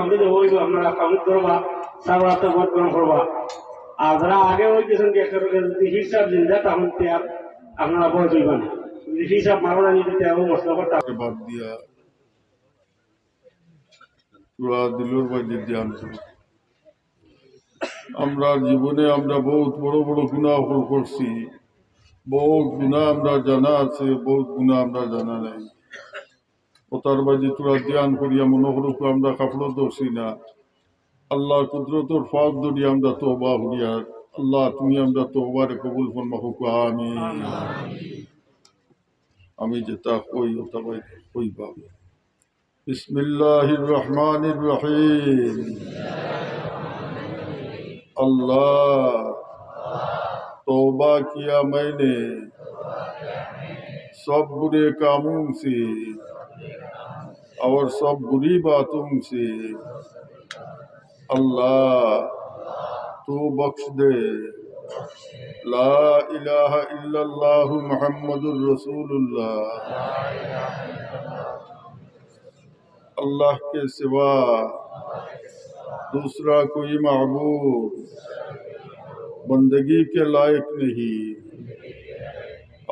বন্ধু ওই আপনারা কাউন্ট করবা সাবাতে ভোট করবা আর যারা আগে হইতেছেন যে একটা যদি হিসাব দিন দেয় তখন আপনারা ভোট হইবেন হিসাব মারা নিতে মশলা করতে বাদ দিয়া পুরা দিলুর বাইরে ধ্যান করি। আমরা জীবনে আমরা বহুত বড় বড় গুনাহ করছি, বহুত গুনাহ আমরা জানা আছে, বহুত গুনাহ আমরা জানা নাই। ওটার বাজি তোরা ধ্যান করিয়া মনে করুক আমরা কাপড় ধরছি না। আল্লাহ কুদরতর ফাঁক ধরিয়া আমরা তওবা করিয়া আল্লাহ তুমি আমরা তওবারে কবুল ফরমাও। আমিন। আমি যেটা কই ওটা কইবা। বিসমিল্লাহির রহমানির রহিম। अल्लाह तौबा किया मैंने सब बुरे कामों से और सब बुरी बातों से। अल्लाह तू बख्श दे। ला इलाहा इल्लल्लाह मुहम्मदुर रसूलुल्लाह। अल्लाह के सिवा दूसरा कोई माबूद बंदगी के लायक नहीं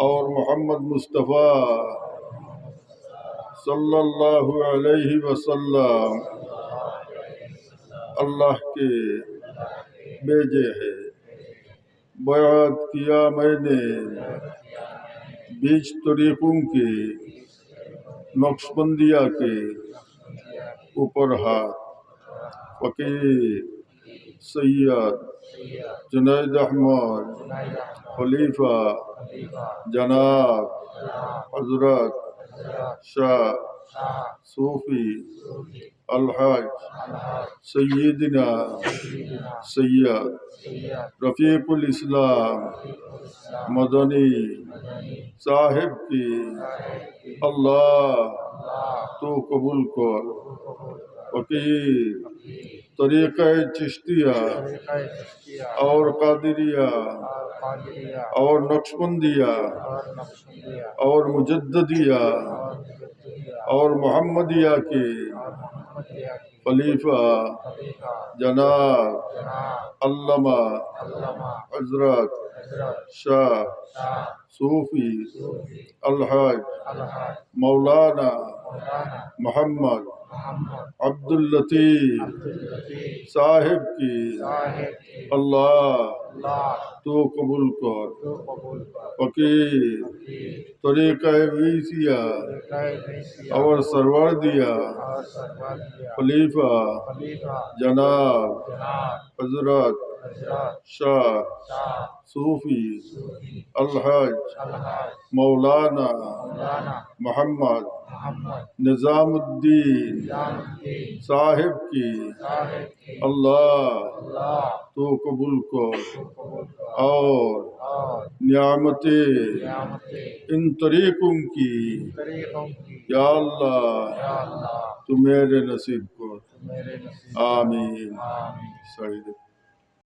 और मोहम्मद मुस्तफ़ा सल्लल्लाहु अलैहि वसल्लम अल्लाह के भेजे हैं। बयात किया मैंने बीच तरीकों के नक्शबंदिया के ऊपर हाथ। फकीर सैयद जुनैद अहमद खलीफा जनाब हजरत शाह सूफी अलहज सैयदना सैयद रफ़ीकुल इस्लाम मदनी साहिब की अल्लाह तो कबूल कर। फकीर तरीक़ा चिश्तिया और कादिरिया और नक्शबंदिया और मुजद्दिदिया और मोहम्मदिया के खलीफा जनाब अल्लामा हजरत शाह सूफी अलहज मौलाना मोहम्मद अब्दुल लतीफ़ साहिब की अल्लाह तो कबूल कर। फकीर तरीक़ा वीसिया और सरवर दिया खलीफा जनाब हजरत शाह सूफी अलहज मौलाना मोहम्मद निज़ामुद्दीन साहिब की अल्लाह तो कबूल कर और नियामते इन तरीकों की या अल्लाह तू मेरे नसीब को आमीन।